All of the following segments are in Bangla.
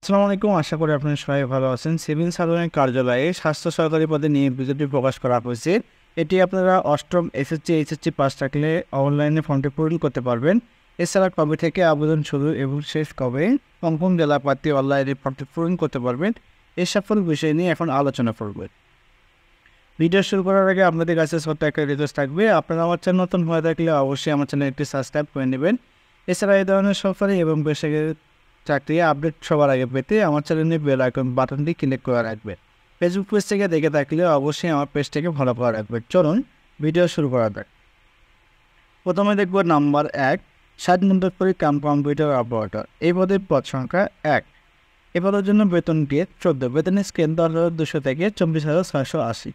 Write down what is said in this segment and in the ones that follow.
আসসালামু আলাইকুম। আশা করি আপনারা সবাই ভালো আছেন। সিভিল সার্জনের কার্যালয়ে স্বাস্থ্য সহকারী পদে নিয়োগ বিজ্ঞপ্তি প্রকাশ করা হয়েছে। এটি আপনারা অষ্টম এইচএসসি পাস থাকলে অনলাইনে ফর্মটি পূরণ করতে পারবেন। এছাড়া কবে থেকে আবেদন শুরু এবং শেষ কবে, কোন কোন জেলা প্রার্থী অনলাইনে ফর্মটি পূরণ করতে পারবেন, এই সকল বিষয় নিয়ে এখন আলোচনা করবেন। ভিডিও শুরু করার আগে আপনাদের কাছে ছোট্ট একটা রিকোয়েস্ট থাকবে। আপনারা আমার চ্যানেল নতুন হয়ে থাকলে অবশ্যই আমার চ্যানেল একটি সাবস্ক্রাইব করে নেবেন। এছাড়া এই ধরনের সরকারি এবং বেসরকারি চাকরি আপডেট সবার আগে পেতে আমার চ্যানেলে বেল আইকন বাটনটি ক্লিক করে রাখবেন। ফেসবুক পেজ থেকে দেখে থাকলে অবশ্যই আমার পেজটাকে ফলো করে রাখবেন। চলুন ভিডিও শুরু করা যাক। প্রথমে দেখব নাম্বার 1, 60 মিনিট করে কম্পিউটার অপারেটর। এই পদের পদ সংখ্যা 1। এই পদের জন্য বেতন দিয়ে 14, বেতনের স্কেল 10,200 থেকে 24,680।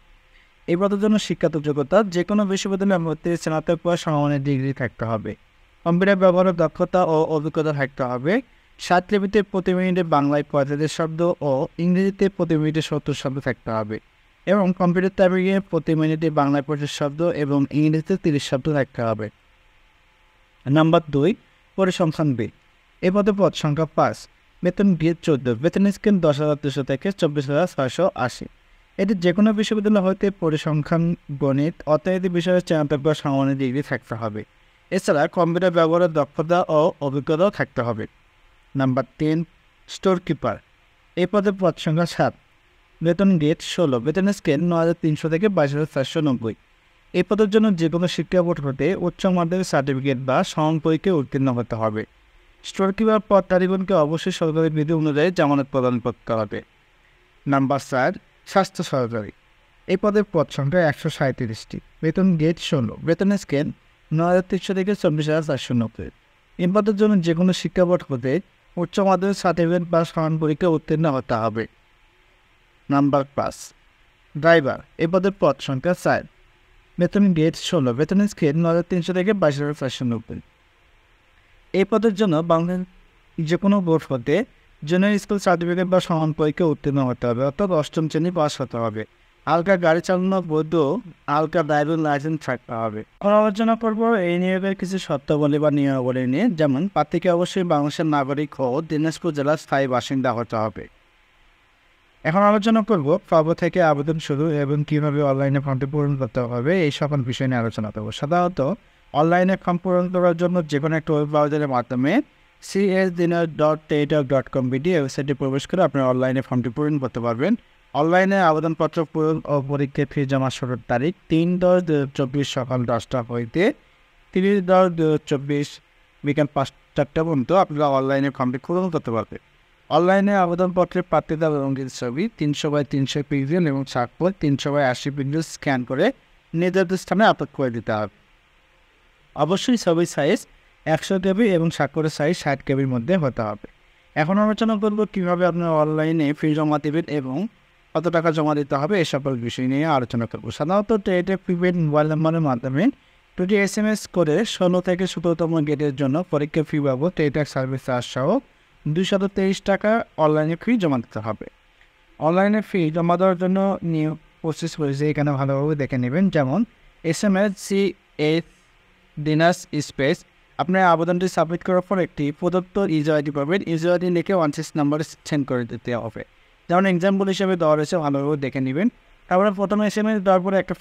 এই পদের জন্য শিক্ষাগত যোগ্যতা যে কোনো বিশ্ববিদ্যালয়ের মধ্যে স্নাতক বা সমমানের ডিগ্রি থাকতে হবে। কম্পিউটার ব্যবহারের দক্ষতা ও অভিজ্ঞতা থাকতে হবে। 7 লিপিতে প্রতি মিনিটে বাংলায় 45 শব্দ ও ইংরেজিতে প্রতি মিনিটে 70 শব্দ থাকতে হবে এবং কম্পিউটার টাইপিংয়ে প্রতি মিনিটে বাংলায় 25 শব্দ এবং ইংরেজিতে 30 শব্দ থাকতে হবে। নাম্বার 2, পরিসংখ্যান বি। এই পদে পদ সংখ্যা 5, বেতন দিয়ে 14, বেতনের স্কেল 10,200 থেকে 24,680। এটি যে কোনো বিশ্ববিদ্যালয় হইতে পরিসংখ্যান, গণিত, অর্থনীতি বিষয়ে স্নাতক বা সমমানের ডিগ্রি থাকতে হবে। এছাড়া কম্পিউটার ব্যবহারের দক্ষতা ও অভিজ্ঞতাও থাকতে হবে। Number 10, store keeper. এই পদের পদ সংখ্যা 7, বেতন গেট 16, বেতনের স্কেল 9,300 থেকে 22,490। এই পদের জন্য যে কোনো শিক্ষা বোর্ড হতে উচ্চ মাধ্যমিক সার্টিফিকেট বা সমান পরীক্ষায় উত্তীর্ণ হতে হবে। স্টোর কিপার পদধারীগণকে অবশ্যই সরকারি বিধি অনুযায়ী জামানত প্রদান করতে হবে। নাম্বার 4, স্বাস্থ্য সহকারী। এই পদের পদ সংখ্যা 137টি, বেতন গেট 16, বেতনের স্কেল 9,300 থেকে 24,490। এই পদের জন্য যে কোনো শিক্ষা বোর্ড হতে উচ্চ মাধ্যমিক সার্টিফিকেট বা সমান পরীক্ষায় উত্তীর্ণ হতে হবে। Number 5, driver. এই পদের পদ সংখ্যা 4, বেতন গেট 16, বেতনের স্কেল 9,300 থেকে 22,490। এই পদের জন্য বাংলাদেশ যে কোনো বোর্ড হতে জেনারেল স্কুল সার্টিফিকেট বা সমান পরীক্ষায় উত্তীর্ণ হতে হবে, অর্থাৎ 8ম শ্রেণী পাস হতে হবে। হালকা গাড়ি চালানোর বৈধ হালকা ড্রাইভিং লাইসেন্স থাকতে হবে। এখন আলোচনা করবো এই নিয়োগের কিছু শর্তাবলী বা নিয়মাবলী নিয়ে। যেমন প্রার্থীকে অবশ্যই বাংলাদেশের নাগরিক ও দিনাজপুর জেলার স্থায়ী বাসিন্দা হতে হবে। এখন আলোচনা করব পর্ব থেকে আবেদন শুরু এবং কীভাবে অনলাইনে ফর্মটি পূরণ করতে হবে, এই সকল বিষয় নিয়ে আলোচনা করব। সাধারণত অনলাইনে ফর্ম পূরণ করার জন্য যে কোনো একটা ওয়েব ব্রাউজারের মাধ্যমে csdinar.taytalk.com ওয়েবসাইটে প্রবেশ করে আপনারা অনলাইনে ফর্মটি পূরণ করতে পারবেন। অনলাইনে আবেদনপত্র পূরণ ও পরীক্ষার ফি জমা শুরুর তারিখ 3/10/2024 সকাল 10টা হইতে 30/10/2024 বিকাল 5টা পর্যন্ত আপনারা অনলাইনে ফর্মটি পূরণ করতে পারবেন। অনলাইনে আবেদনপত্রের প্রার্থীতা রঙিন ছবি 300x300 পিক্সেল এবং স্বাক্ষর 300x80 পিক্সেল স্ক্যান করে নির্ধারিত স্থানে আপলোড করে দিতে হবে। অবশ্যই ছবির সাইজ 100 KB এবং স্বাক্ষরের সাইজ 60 KBর মধ্যে হতে হবে। এখন আলোচনা করব কীভাবে আপনারা অনলাইনে ফি জমা দেবেন এবং কত টাকা জমা দিতে হবে, এই সকল বিষয় নিয়ে আলোচনা করব। সাধারণত টেলিটক প্রিপেড মোবাইল নম্বরের মাধ্যমে 2টি SMS করে 16 থেকে 17তম গেটের জন্য পরীক্ষা ফি বাবদ টেলিটক সার্ভিস চার্জ সহ 223 টাকা অনলাইনে ফি জমা দিতে হবে। অনলাইনে ফি জমা দেওয়ার জন্য নিয়োগ প্রসেস রয়েছে, এখানে ভালোভাবে দেখে নেবেন। যেমন SMS CS দিনাস স্পেস, আপনার আবেদনটি সাবমিট করার পর একটি প্রদত্ত ইউজার আইডি পাবেন। ইউজার আইডি লিখে 16 নাম্বারে সেন্ড করে দিতে হবে। যেমন এক্সাম্পল হিসেবে দেওয়া রয়েছে, ভালোভাবে দেখে নেবেন। তারপরে প্রথমে SMS দেওয়ার পরে একটা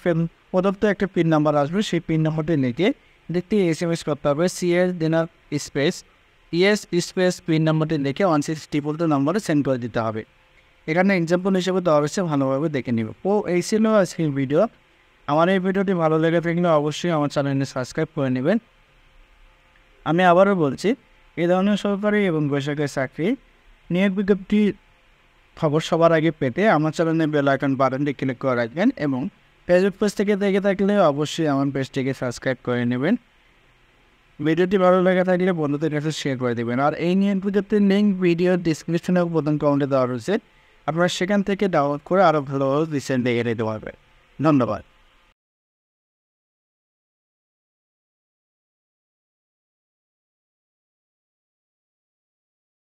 প্রদত্ত একটা পিন নাম্বার আসবে, সেই পিন নাম্বারটি লিখে দেখতে SMS করতে হবে CS দিনার স্পেস স্পেস পিন নাম্বারটি লিখে 16 নাম্বারে সেন্ড করে দিতে হবে। এখানে এক্সাম্পল হিসেবে দেওয়া রয়েছে, ভালোভাবে দেখে নেব। এই ছিল আজকের ভিডিও। আমার এই ভিডিওটি ভালো লেগে থাকলে অবশ্যই আমার চ্যানেলটি সাবস্ক্রাইব করে নেবেন। আমি আবারও বলছি, এই ধরনের সরকারি এবং বেসরকারি চাকরি নিয়োগ বিজ্ঞপ্তির খবর সবার আগে পেতে আমার চ্যানেলে বেল আইকন বাটনটি ক্লিক করে রাখবেন এবং ফেসবুক পেজ থেকে দেখে থাকলে অবশ্যই আমার পেজটিকে সাবস্ক্রাইব করে নেবেন। ভিডিওটি ভালো লেগে থাকলে বন্ধুদের কাছে শেয়ার করে দেবেন। আর এই নিয়োগ বিজ্ঞপ্তির লিঙ্ক ভিডিও ডিসক্রিপশনে প্রথম কমেন্টে দেওয়া রয়েছে, আপনারা সেখান থেকে ডাউনলোড করে আরও ভালো রিসেন্ট দেখে নিতে পারবেন। ধন্যবাদ।